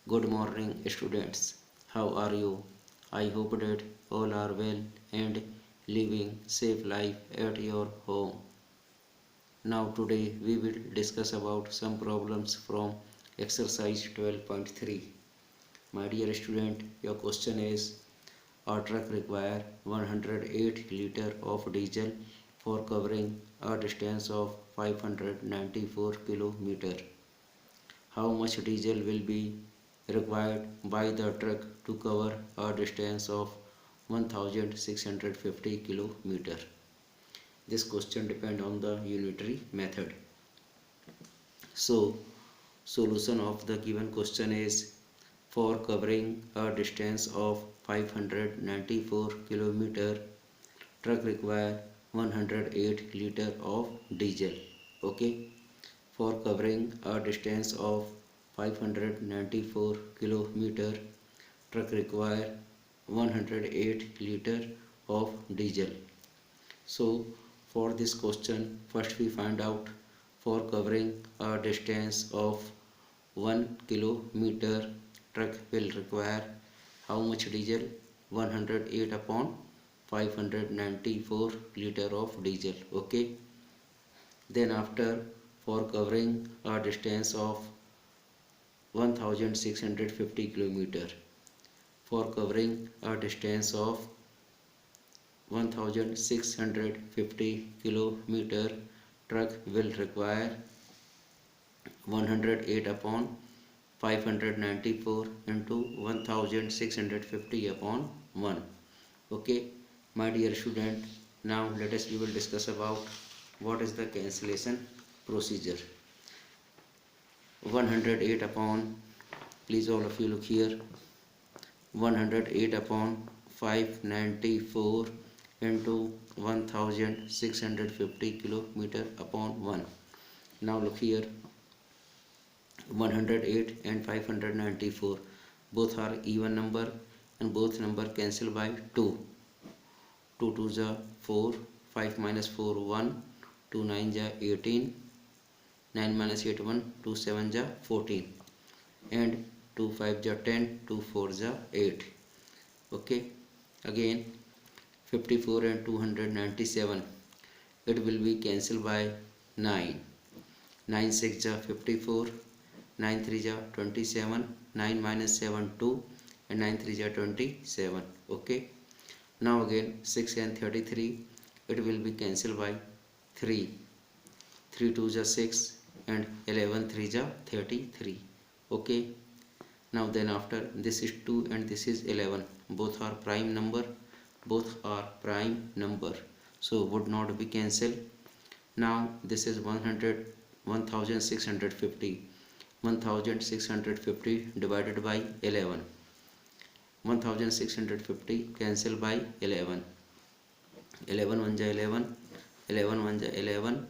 Good morning, students. How are you? I hope that all are well and living safe life at your home. Now today we will discuss about some problems from exercise 12.3. My dear student, your question is a truck require 108 liter of diesel for covering a distance of 594 kilometer. How much diesel will be required by the truck to cover a distance of 1650 km? This question depends on the unitary method. So, solution of the given question is for covering a distance of 594 km, truck require 108 liter of diesel. Okay, for covering a distance of 594 km, truck require 108 liter of diesel. So for this question, first we find out for covering a distance of 1 kilometer, truck will require how much diesel? 108 upon 594 liter of diesel. Okay. Then after, for covering a distance of 1650 km, for covering a distance of 1650 km, truck will require 108 upon 594 into 1650 upon 1. Okay, my dear student, now we will discuss about what is the cancellation procedure. 108 upon, please all of you look here, 108 upon 594 into 1650 kilometer upon 1. Now look here, 108 and 594 both are even number and both number cancel by 2. 2 2 ja 4, 5 minus 4 1, 2 9 ja 18, 9 minus 8 1, 2 7 ja 14, and 2 5 ja 10, 2 4 ja 8. Okay, again 54 and 297, it will be cancelled by 9. 9 6 ja 54, 9 3 ja 27, 9 minus 7 2, and 9 3 ja 27. Okay, now again 6 and 33, it will be cancelled by 3. 3 2 ja 6, and 11 3 ja 33. Okay, now then after, this is 2 and this is 11, both are prime number, so would not be cancelled. Now this is 1650, 1650 divided by 11, 1650 cancel by 11, 11 1 ja 11, 11 1 ja 11,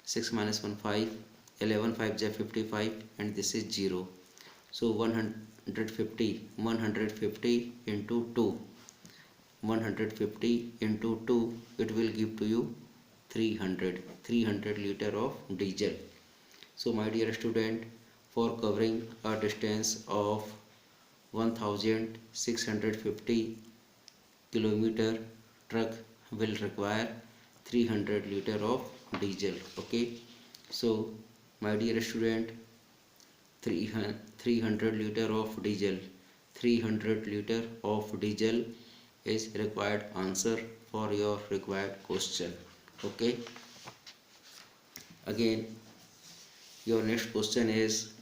6 minus 1 5, 11 5 ja 55, and this is 0. So 150 into 2, 150 into 2, it will give to you 300 liter of diesel. So my dear student, for covering a distance of 1650 kilometer, truck will require 300 liter of diesel. Okay, so my dear student, 300 liter of diesel, 300 liter of diesel is required answer for your required question. Okay, again your next question is,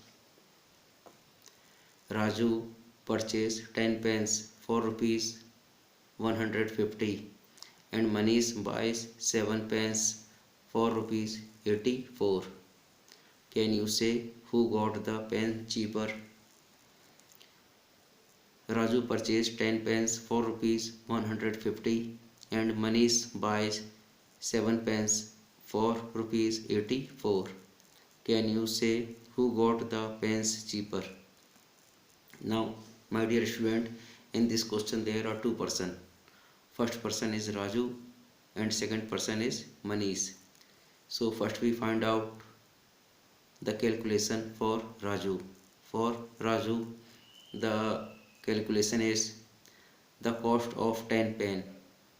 Raju purchased 10 pens for rupees 150 and Manish buys 7 pens for rupees 84. Can you say who got the pen cheaper? Raju purchased 10 pens for rupees 150 and Manish buys 7 pens for rupees 84. Can you say who got the pens cheaper? Now, my dear student, in this question there are two persons. First person is Raju and second person is Manish. So first we find out the calculation for Raju. For Raju, the calculation is the cost of 10 pen.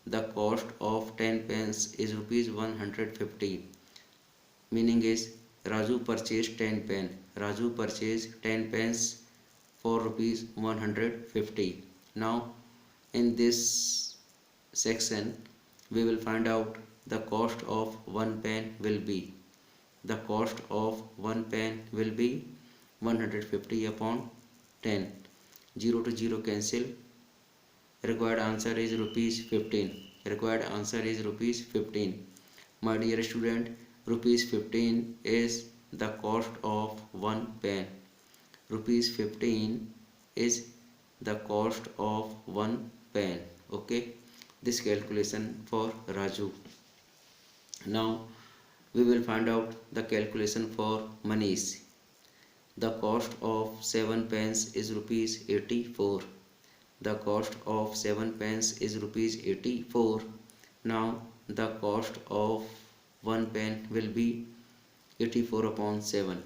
The cost of 10 pens is rupees 150. Meaning is Raju purchased 10 pen. Raju purchased 10 pens for rupees 150. Now in this section we will find out the cost of one pen will be. The cost of one pen will be 150 upon 10. 0 to 0 cancel. Required answer is rupees 15. Required answer is rupees 15. My dear student, rupees 15 is the cost of one pen. Rupees 15 is the cost of one pen. Okay, this calculation for Raju. Now we will find out the calculation for Manish. The cost of 7 pens is rupees 84. The cost of 7 pens is rupees 84. Now the cost of one pen will be 84 upon 7.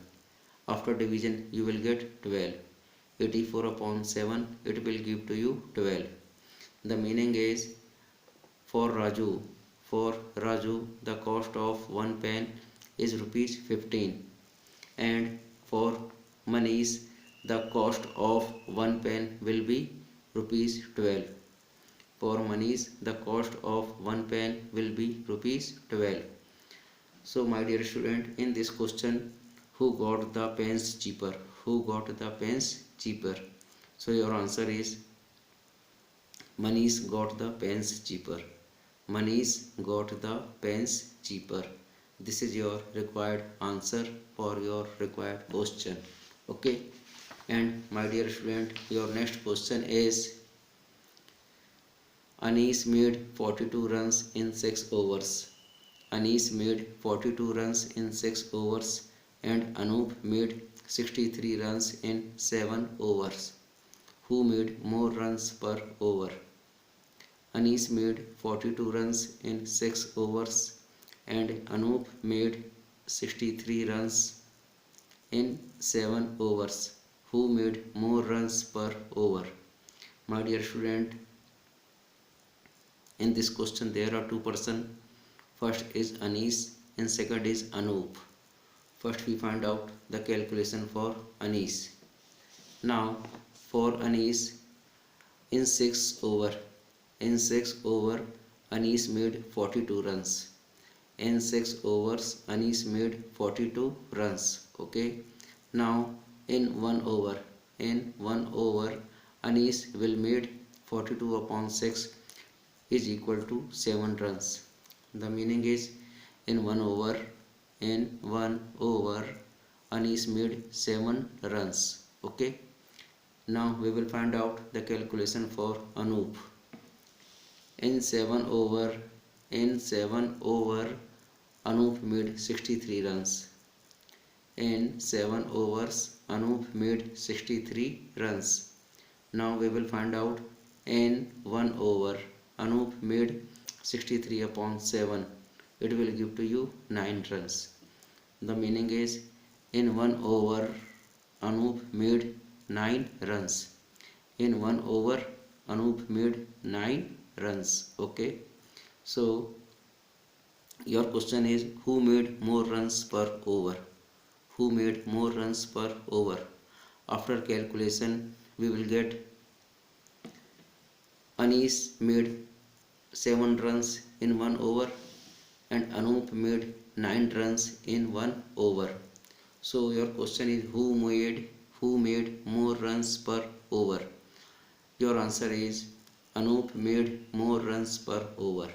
After division you will get 12. 84 upon 7, it will give to you 12. The meaning is for Raju the cost of one pen is rupees 15, and for Manish the cost of one pen will be rupees 12. For Manish the cost of one pen will be rupees 12. So my dear student, in this question, who got the pens cheaper? Who got the pens cheaper? So your answer is Manish got the pens cheaper. Manish got the pens cheaper. This is your required answer for your required question. Okay, and my dear student, your next question is Anish made 42 runs in 6 overs. Anish made 42 runs in 6 overs and Anup made 63 runs in 7 overs. Who made more runs per over? Anish made 42 runs in 6 overs and Anup made 63 runs in 7 overs. Who made more runs per over? My dear student, in this question there are two persons. First is Anish and second is Anup. First we find out the calculation for Anish. Now for Anish, in 6 over Anish made 42 runs. In 6 overs Anish made 42 runs. Okay, now in 1 over Anish will made 42 upon 6 is equal to 7 runs. The meaning is in 1 over Anish made 7 runs. Okay, now we will find out the calculation for Anup. In 7 over Anup made 63 runs. In 7 overs Anup made 63 runs. Now we will find out in 1 over Anup made 63 upon 7. It will give to you 9 runs. The meaning is in 1 over Anup made 9 runs. In 1 over Anup made 9 runs. Okay, so your question is who made more runs per over? Who made more runs per over? After calculation we will get Anish made 7 runs in 1 over and Anup made 9 runs in 1 over. So your question is who made more runs per over? Your answer is Anup made more runs per over.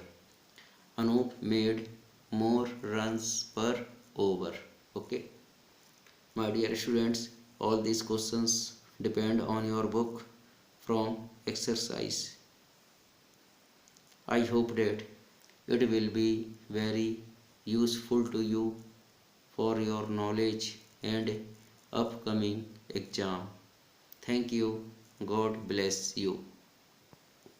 Anup made more runs per over. Okay, my dear students, all these questions depend on your book from exercise. I hope that it will be very useful to you for your knowledge and upcoming exam. Thank you. God bless you.